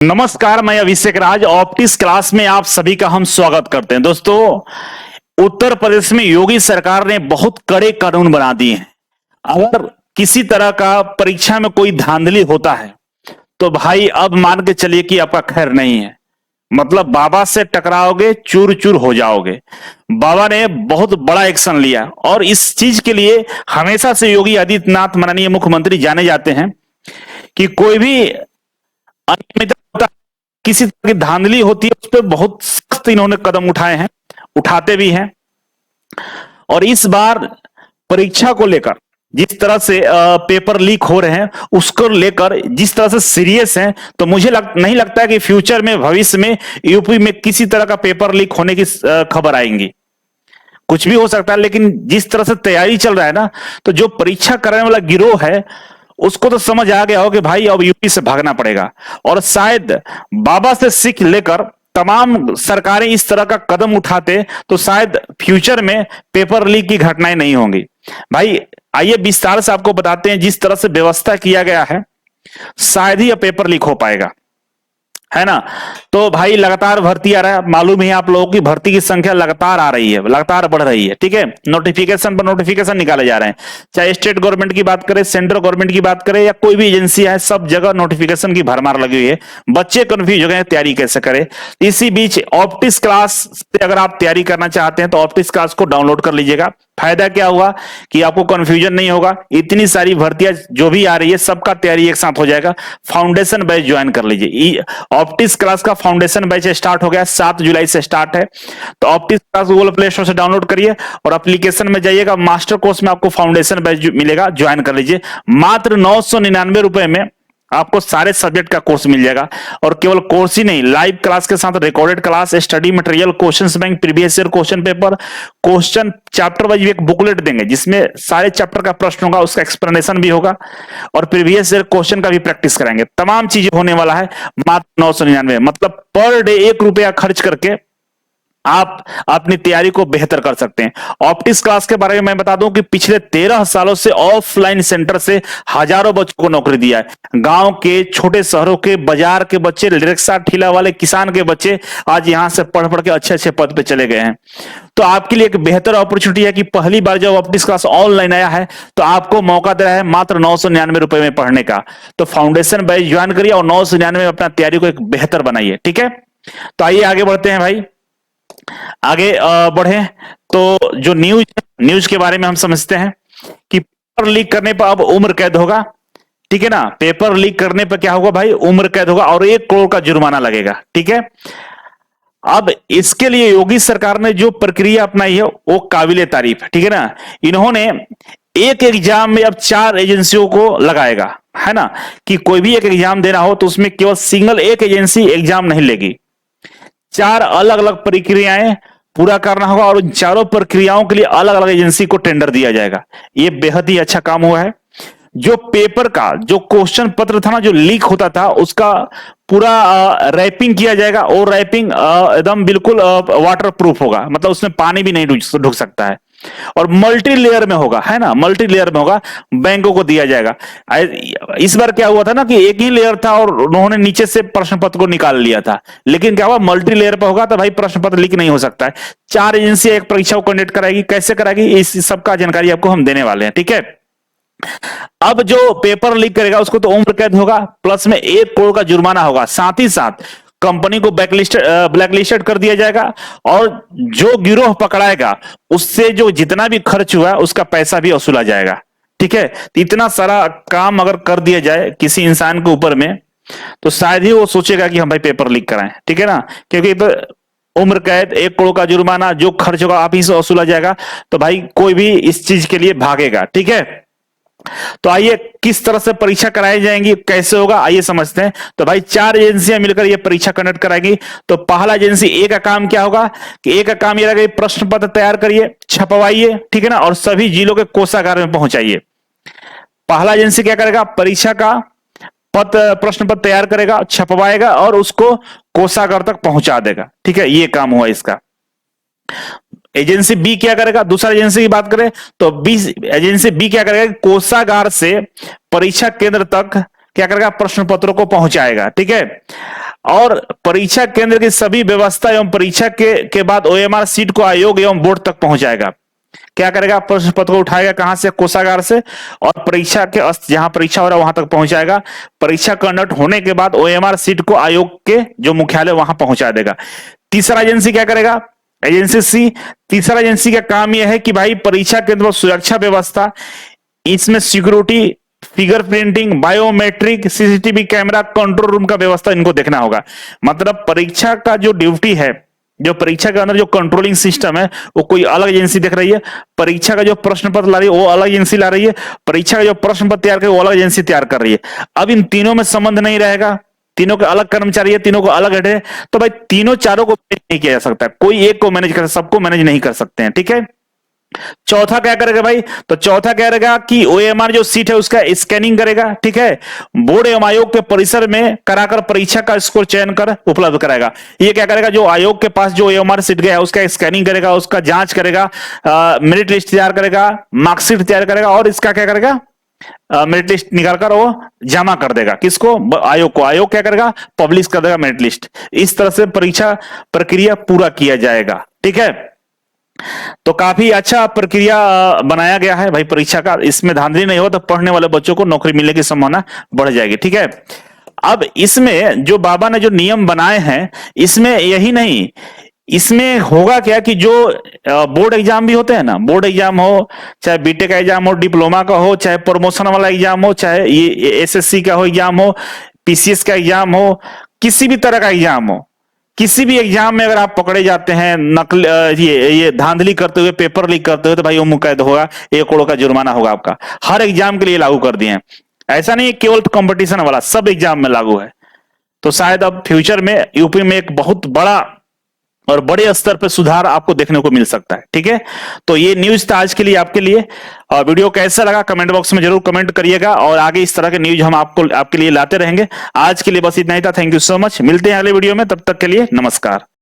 नमस्कार, मैं अभिषेक राज optics class में आप सभी का हम स्वागत करते हैं। दोस्तों, उत्तर प्रदेश में योगी सरकार ने बहुत कड़े कानून बना दिए हैं। अगर किसी तरह का परीक्षा में कोई धांधली होता है तो भाई अब मान के चलिए कि आपका खैर नहीं है। मतलब बाबा से टकराओगे, चूर चूर हो जाओगे। बाबा ने बहुत बड़ा एक्शन लिया और इस चीज के लिए हमेशा से योगी आदित्यनाथ माननीय मुख्यमंत्री जाने जाते हैं कि कोई भी अनियमितता होता है, किसी तरह की धांधली होती है, उस पर बहुत सख्त इन्होंने कदम उठाए हैं, उठाते भी हैं। और इस बार परीक्षा को लेकर जिस तरह से पेपर लीक हो रहे हैं उसको लेकर जिस तरह से सीरियस हैं, तो मुझे नहीं लगता है कि फ्यूचर में, भविष्य में यूपी में किसी तरह का पेपर लीक होने की खबर आएंगी। कुछ भी हो सकता है, लेकिन जिस तरह से तैयारी चल रहा है ना, तो जो परीक्षा कराने वाला गिरोह है उसको तो समझ आ गया हो कि भाई अब यूपी से भागना पड़ेगा। और शायद बाबा से सीख लेकर तमाम सरकारें इस तरह का कदम उठाते तो शायद फ्यूचर में पेपर लीक की घटनाएं नहीं होंगी। भाई आइए विस्तार से आपको बताते हैं, जिस तरह से व्यवस्था किया गया है शायद ही अब पेपर लीक हो पाएगा, है ना। तो भाई लगातार भर्ती आ रहा है, मालूम है आप लोगों की भर्ती की संख्या लगातार आ रही है, लगातार बढ़ रही है। ठीक है, नोटिफिकेशन पर नोटिफिकेशन निकाले जा रहे हैं, चाहे स्टेट गवर्नमेंट की बात करें, सेंट्रल गवर्नमेंट की बात करें या कोई भी एजेंसी है, सब जगह नोटिफिकेशन की भरमार लगी हुई है। बच्चे कंफ्यूज हो गए तैयारी कैसे करें। इसी बीच ऑप्टिक्स क्लास से अगर आप तैयारी करना चाहते हैं तो ऑप्टिक्स क्लास को डाउनलोड कर लीजिएगा। फायदा क्या हुआ कि आपको कंफ्यूजन नहीं होगा, इतनी सारी भर्तियां जो भी आ रही है सबका तैयारी एक साथ हो जाएगा। फाउंडेशन बैच ज्वाइन कर लीजिए। ऑप्टिक्स क्लास का फाउंडेशन बैच स्टार्ट हो गया, 7 जुलाई से स्टार्ट है। तो optics class Google play store से डाउनलोड करिए और एप्लीकेशन में जाइएगा, मास्टर कोर्स में आपको फाउंडेशन बैच मिलेगा, ज्वाइन कर लीजिए। मात्र 999 रुपए में आपको सारे सब्जेक्ट का कोर्स मिल जाएगा। और केवल कोर्स ही नहीं, लाइव क्लास के साथ recorded class, study material, questions bank, previous year question paper, question chapter wise एक बुकलेट देंगे जिसमें सारे चैप्टर का प्रश्न होगा, उसका एक्सप्लेनेशन भी होगा और प्रीवियस ईयर क्वेश्चन का भी प्रैक्टिस कराएंगे। तमाम चीजें होने वाला है मात्र 999, मतलब पर डे 1 रुपया खर्च करके आप अपनी तैयारी को बेहतर कर सकते हैं। ऑप्टिक्स क्लास के बारे में मैं बता दूं कि पिछले 13 सालों से ऑफलाइन सेंटर से हजारों बच्चों को नौकरी दिया है। गांव के, छोटे शहरों के, बाजार के बच्चे, रिक्शा ठेला वाले, किसान के बच्चे आज यहां से पढ़ पढ़ के अच्छे अच्छे पद पे चले गए हैं। तो आपके लिए एक बेहतर अपॉर्चुनिटी है कि पहली बार जब ऑप्टिक्स क्लास ऑनलाइन आया है तो आपको मौका दे रहा है मात्र 999 रुपए में पढ़ने का। तो फाउंडेशन बैच ज्वाइन करिए और 999 में अपना तैयारी को एक बेहतर बनाइए। ठीक है, तो आइए आगे बढ़ते हैं भाई। आगे बढ़े तो जो न्यूज के बारे में हम समझते हैं कि पेपर लीक करने पर अब उम्र कैद होगा। ठीक है ना, पेपर लीक करने पर क्या होगा भाई, उम्र कैद होगा और 1 करोड़ का जुर्माना लगेगा। ठीक है, अब इसके लिए योगी सरकार ने जो प्रक्रिया अपनाई है वो काबिले तारीफ है। ठीक है ना, इन्होंने एक एग्जाम में अब 4 एजेंसियों को लगाएगा, है ना, कि कोई भी एक एग्जाम देना हो तो उसमें केवल सिंगल एक एजेंसी एग्जाम नहीं लेगी, 4 अलग अलग प्रक्रियाएं पूरा करना होगा और उन चारों प्रक्रियाओं के लिए अलग अलग एजेंसी को टेंडर दिया जाएगा। ये बेहद ही अच्छा काम हुआ है। जो पेपर का जो क्वेश्चन पत्र था ना, जो लीक होता था, उसका पूरा रैपिंग किया जाएगा और रैपिंग एकदम बिल्कुल वाटर प्रूफ होगा, मतलब उसमें पानी भी नहीं ढुक सकता है और मल्टी लेयर में होगा, है ना, मल्टी लेयर में होगा, बैंकों को दिया जाएगा। इस बार क्या हुआ था ना कि एक ही लेयर था और उन्होंने नीचे से प्रश्न पत्र को निकाल लिया था, लेकिन क्या हुआ, मल्टी लेयर पर होगा तो भाई प्रश्न पत्र लीक नहीं हो सकता है। 4 एजेंसियां एक परीक्षा को कंडक्ट कराएगी, कैसे कराएगी इस सबका जानकारी आपको हम देने वाले हैं। ठीक है, अब जो पेपर लीक करेगा उसको तो उम्र कैद होगा, प्लस में 1 करोड़ का जुर्माना होगा, साथ ही साथ कंपनी को ब्लैकलिस्टेड कर दिया जाएगा और जो गिरोह पकड़ाएगा उससे जो जितना भी खर्च हुआ उसका पैसा भी वसूला जाएगा। ठीक है, तो इतना सारा काम अगर कर दिया जाए किसी इंसान के ऊपर में तो शायद ही वो सोचेगा कि हम भाई पेपर लीक कराएं। ठीक है ना, क्योंकि तो उम्र कैद, 1 करोड़ का जुर्माना, जो खर्च होगा आप ही से वसूला जाएगा, तो भाई कोई भी इस चीज के लिए भागेगा। ठीक है, तो आइए किस तरह से परीक्षा कराई जाएंगी, कैसे होगा, आइए समझते हैं। तो भाई 4 एजेंसियां मिलकर ये परीक्षा कंडक्ट कराएंगी। तो पहला एजेंसी ए का काम क्या होगा कि ए का काम ये रहेगा, प्रश्न पत्र तैयार करिए, छपवाइए, ठीक है ना, और सभी जिलों के कोषागार में पहुंचाइए। पहला एजेंसी क्या करेगा, परीक्षा का प्रश्न पत्र तैयार करेगा, छपवाएगा और उसको कोषागार तक पहुंचा देगा। ठीक है, ये काम हुआ इसका। एजेंसी बी क्या करेगा, दूसरा एजेंसी की बात करें तो एजेंसी बी क्या करेगा, कोषागार से परीक्षा केंद्र तक क्या करेगा, प्रश्न पत्रों को पहुंचाएगा। ठीक है, और परीक्षा केंद्र की सभी व्यवस्था एवं परीक्षा के बाद ओएमआर सीट को आयोग एवं बोर्ड तक पहुंचाएगा। क्या करेगा, प्रश्न पत्र को उठाएगा कहां से, कोषागार से, और परीक्षा के जहां परीक्षा हो रहा है वहां तक पहुंचाएगा। परीक्षा कंडक्ट होने के बाद ओएमआर सीट को आयोग के जो मुख्यालय वहां पहुंचा देगा। तीसरा एजेंसी क्या करेगा, एजेंसी सी, तीसरा एजेंसी का काम यह है कि भाई परीक्षा केंद्र पर सुरक्षा व्यवस्था, इसमें security, figure printing, biometric, CCTV camera, control room का व्यवस्था इनको देखना होगा। मतलब परीक्षा का जो ड्यूटी है, जो परीक्षा के अंदर जो कंट्रोलिंग सिस्टम है वो कोई अलग एजेंसी देख रही है, परीक्षा का जो प्रश्न पत्र ला रही है वो अलग एजेंसी ला रही है, परीक्षा का जो प्रश्न पत्र तैयार कर वो अलग एजेंसी तैयार कर रही है। अब इन तीनों में संबंध नहीं रहेगा, तीनों के अलग कर्मचारी है, तीनों को अलग हेड है, तो भाई तीनों चारों को मैनेज नहीं किया जा सकता, कोई एक को मैनेज कर, सबको मैनेज नहीं कर सकते हैं। ठीक है, चौथा क्या करेगा भाई, तो चौथा क्या करेगा कि ओएमआर जो सीट है उसका स्कैनिंग करेगा। ठीक है, बोर्ड एवं आयोग के परिसर में कराकर परीक्षा का स्कोर चयन कर उपलब्ध कराएगा। ये क्या करेगा, जो आयोग के पास जो ओएमआर सीट गया है उसका स्कैनिंग करेगा, उसका जांच करेगा, मेरिट लिस्ट तैयार करेगा, मार्कशीट तैयार करेगा, और इसका क्या करेगा, मेरिट लिस्ट निकालकर वो जमा कर देगा किसको, आयोग को। आयोग क्या करेगा, पब्लिश कर देगा मेरिट लिस्ट। इस तरह से परीक्षा प्रक्रिया पूरा किया जाएगा। ठीक है, तो काफी अच्छा प्रक्रिया बनाया गया है भाई परीक्षा का। इसमें धांधली नहीं हो तो पढ़ने वाले बच्चों को नौकरी मिलने की संभावना बढ़ जाएगी। ठीक है, अब इसमें जो बाबा ने जो नियम बनाए हैं, इसमें यही नहीं, इसमें होगा क्या कि जो बोर्ड एग्जाम भी होते हैं ना, बोर्ड एग्जाम हो, चाहे बीटेक का एग्जाम हो, डिप्लोमा का हो, चाहे प्रमोशन वाला एग्जाम हो, चाहे ये एसएससी का हो एग्जाम हो, पीसीएस का एग्जाम हो, किसी भी तरह का एग्जाम हो, किसी भी एग्जाम में अगर आप पकड़े जाते हैं नकल, ये धांधली करते हुए, पेपर लीक करते हुए, तो भाई वो मुकैद होगा, 1 करोड़ का जुर्माना होगा आपका। हर एग्जाम के लिए लागू कर दिए हैं, ऐसा नहीं केवल कंपटीशन वाला, सब एग्जाम में लागू है। तो शायद अब फ्यूचर में यूपी में एक बहुत बड़ा और बड़े स्तर पर सुधार आपको देखने को मिल सकता है। ठीक है, तो ये न्यूज था आज के लिए आपके लिए। और वीडियो कैसा लगा कमेंट बॉक्स में जरूर कमेंट करिएगा, और आगे इस तरह के न्यूज हम आपके लिए लाते रहेंगे। आज के लिए बस इतना ही था, थैंक यू सो मच, मिलते हैं अगले वीडियो में, तब तक के लिए नमस्कार।